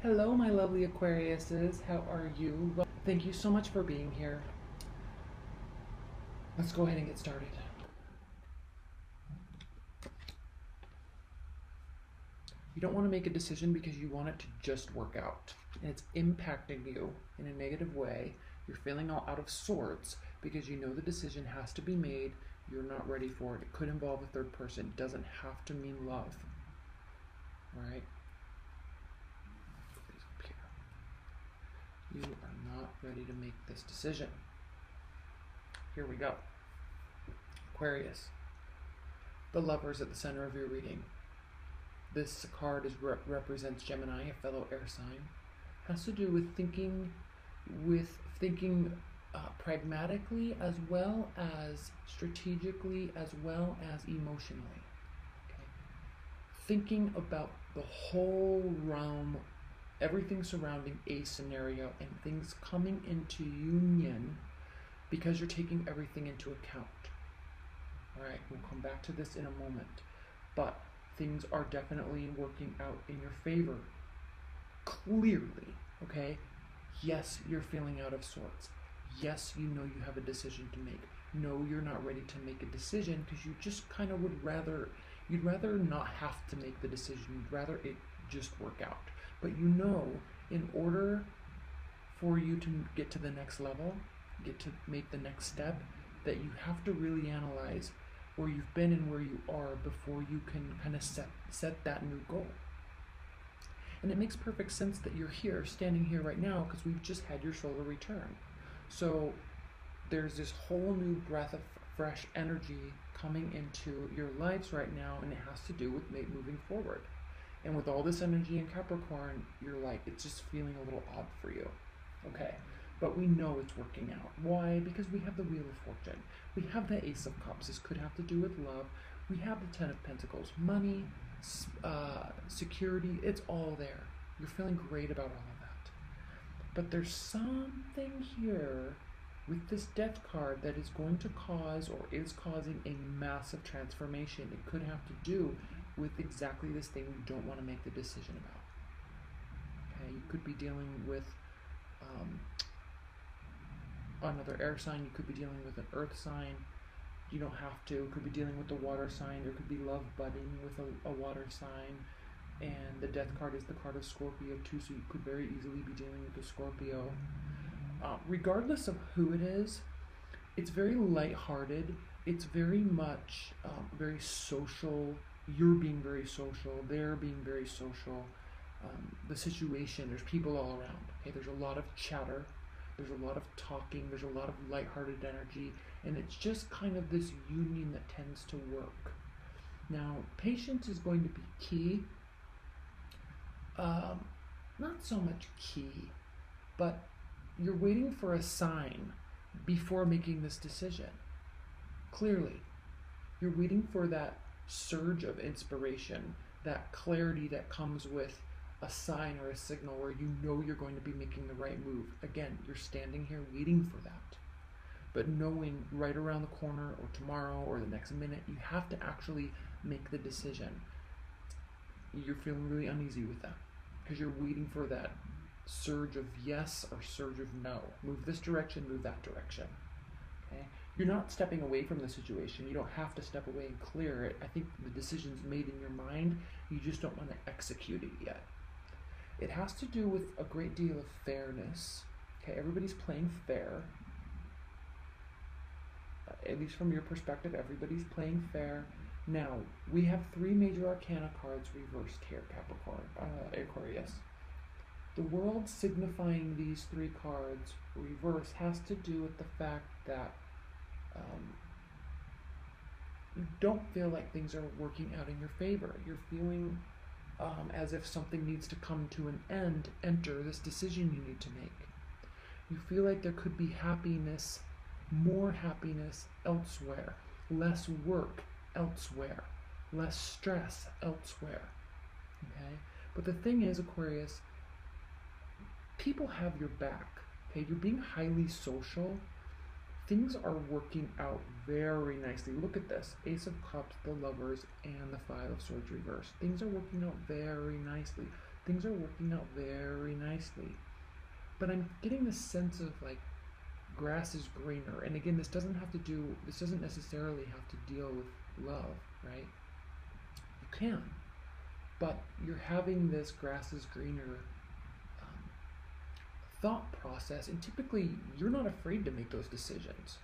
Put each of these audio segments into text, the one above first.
Hello, my lovely Aquariuses. How are you? Well, thank you so much for being here. Let's go ahead and get started. You don't want to make a decision because you want it to just work out, and it's impacting you in a negative way. You're feeling all out of sorts because you know the decision has to be made. You're not ready for it. It could involve a third person. It doesn't have to mean love. All right? You are not ready to make this decision. Here we go. Aquarius. The Lovers at the center of your reading. This card represents Gemini, a fellow air sign. Has to do with thinking pragmatically as well as strategically as well as emotionally. Okay? Thinking about the whole realm, everything surrounding a scenario and things coming into union because you're taking everything into account. All right, we'll come back to this in a moment, but things are definitely working out in your favor. Clearly, okay? Yes, you're feeling out of sorts. Yes, you know you have a decision to make. No, you're not ready to make a decision because you just kind of you'd rather not have to make the decision. You'd rather it just work out. But you know, in order for you to get to the next level, get to make the next step, that you have to really analyze where you've been and where you are before you can kind of set that new goal. And it makes perfect sense that you're here, standing here right now, because we've just had your solar return. So there's this whole new breath of fresh energy coming into your lives right now, and it has to do with moving forward. And with all this energy in Capricorn, you're like, it's just feeling a little odd for you. Okay, but we know it's working out. Why? Because we have the Wheel of Fortune. We have the Ace of Cups. This could have to do with love. We have the Ten of Pentacles. Money, security, it's all there. You're feeling great about all of that. But there's something here with this Death card that is going to cause or is causing a massive transformation. It could have to do with exactly this thing you don't want to make the decision about. Okay, you could be dealing with another air sign. You could be dealing with an earth sign. You don't have to. You could be dealing with the water sign. There could be love budding with a water sign. And the Death card is the card of Scorpio too, so you could very easily be dealing with a Scorpio. Regardless of who it is, it's very lighthearted. It's very much very social. You're being very social. They're being very social. The situation, there's people all around. Okay, there's a lot of chatter. There's a lot of talking. There's a lot of lighthearted energy. And it's just kind of this union that tends to work. Now, patience is going to be key. Not so much key, but you're waiting for a sign before making this decision. Clearly, you're waiting for that surge of inspiration, that clarity that comes with a sign or a signal where you know you're going to be making the right move. Again, you're standing here waiting for that. But knowing right around the corner or tomorrow or the next minute, you have to actually make the decision. You're feeling really uneasy with that because you're waiting for that surge of yes or surge of no. Move this direction, move that direction. Okay? You're not stepping away from the situation. You don't have to step away and clear it. I think the decision's made in your mind. You just don't want to execute it yet. It has to do with a great deal of fairness. Okay, everybody's playing fair. At least from your perspective, everybody's playing fair. Now, we have three major arcana cards reversed here, Aquarius. The world signifying these three cards reverse has to do with the fact that you don't feel like things are working out in your favor. You're feeling as if something needs to come to an end, enter this decision you need to make. You feel like there could be happiness, more happiness elsewhere, less work elsewhere, less stress elsewhere. Okay? But the thing is, Aquarius, people have your back. Okay? You're being highly social. Things are working out very nicely. Look at this. Ace of Cups, the Lovers, and the Five of Swords reversed. Things are working out very nicely. Things are working out very nicely. But I'm getting this sense of like grass is greener. And again, this doesn't necessarily have to deal with love, right? You can. But you're having this grass is greener thought process, and typically you're not afraid to make those decisions.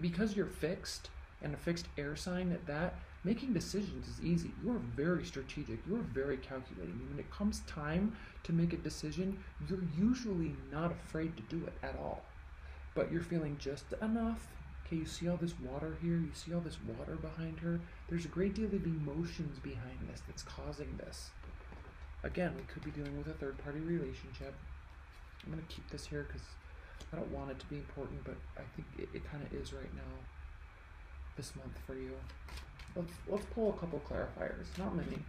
Because you're fixed, and a fixed air sign at that, making decisions is easy. You're very strategic, you're very calculating. When it comes time to make a decision, you're usually not afraid to do it at all. But you're feeling just enough. Okay, you see all this water here, you see all this water behind her. There's a great deal of emotions behind this that's causing this. Again, we could be dealing with a third-party relationship. I'm going to keep this here because I don't want it to be important, but I think it kind of is right now, this month for you. Let's pull a couple clarifiers, not many.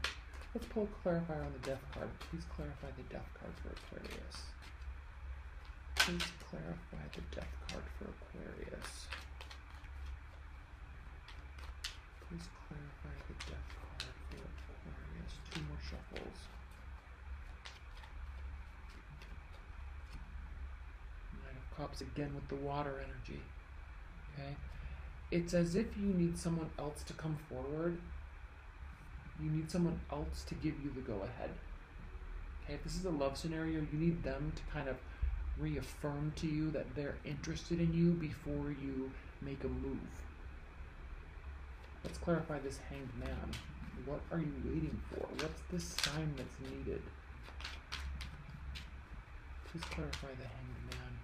Let's pull a clarifier on the death card. Please clarify the death card for Aquarius. Please clarify the death card for Aquarius. Please clarify the death card for Aquarius. 2 more shuffles. Nine of Cups again with the water energy. Okay? It's as if you need someone else to come forward. You need someone else to give you the go-ahead. Okay? If this is a love scenario, you need them to kind of reaffirm to you that they're interested in you before you make a move. Let's clarify this Hanged Man. What are you waiting for? What's the sign that's needed? Please clarify the Hanged Man.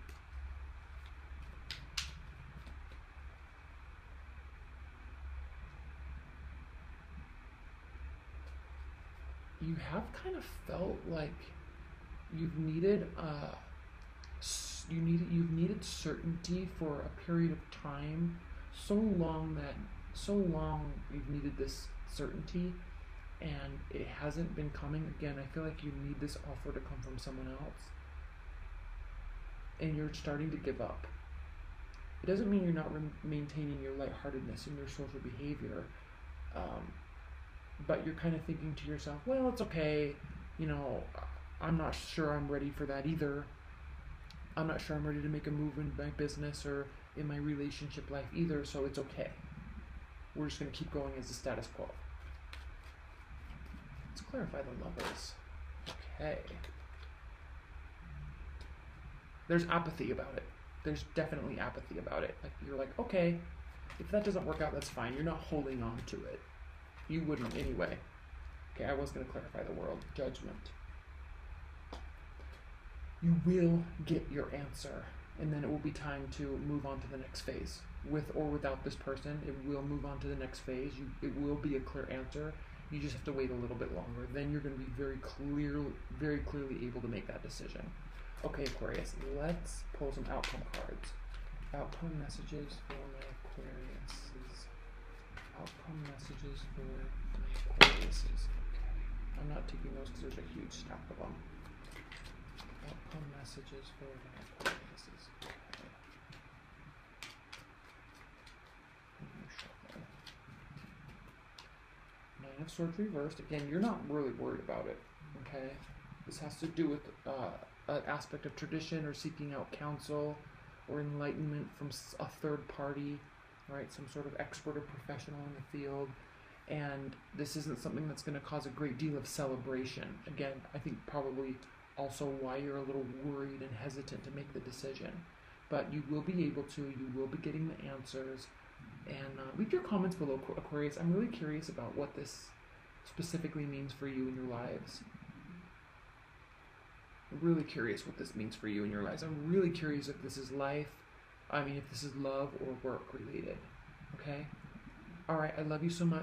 You have kind of felt like you've needed you've needed certainty for a period of time, so long you've needed this certainty, and it hasn't been coming. Again, I feel like you need this offer to come from someone else, and you're starting to give up. It doesn't mean you're not maintaining your lightheartedness and your social behavior, but you're kind of thinking to yourself, well, it's okay, you know, I'm not sure I'm ready for that either. I'm not sure I'm ready to make a move in my business or in my relationship life either, so it's okay. We're just going to keep going as the status quo. Let's clarify the Lovers. Okay. There's apathy about it. There's definitely apathy about it. Like, you're like, okay, if that doesn't work out, that's fine. You're not holding on to it. You wouldn't anyway. Okay, I was going to clarify the World. Judgment. You will get your answer, and then it will be time to move on to the next phase. With or without this person, it will move on to the next phase. It will be a clear answer. You just have to wait a little bit longer. Then you're going to be very clearly able to make that decision. Okay, Aquarius, let's pull some outcome cards. Outcome messages for my Aquariuses. Outcome messages for my Aquariuses. Okay. I'm not taking those because there's a huge stack of them. Outcome messages for my Aquariuses. Okay. Nine of Swords reversed. Again, you're not really worried about it. Okay. This has to do with an aspect of tradition or seeking out counsel or enlightenment from a third party, right? Some sort of expert or professional in the field. And this isn't something that's going to cause a great deal of celebration. Again, I think probably also why you're a little worried and hesitant to make the decision. But you will be able to, you will be getting the answers. And leave your comments below, Aquarius. I'm really curious about what this specifically means for you in your lives. I'm really curious what this means for you in your lives. I'm really curious if this is if this is love or work related. Okay? Alright, I love you so much.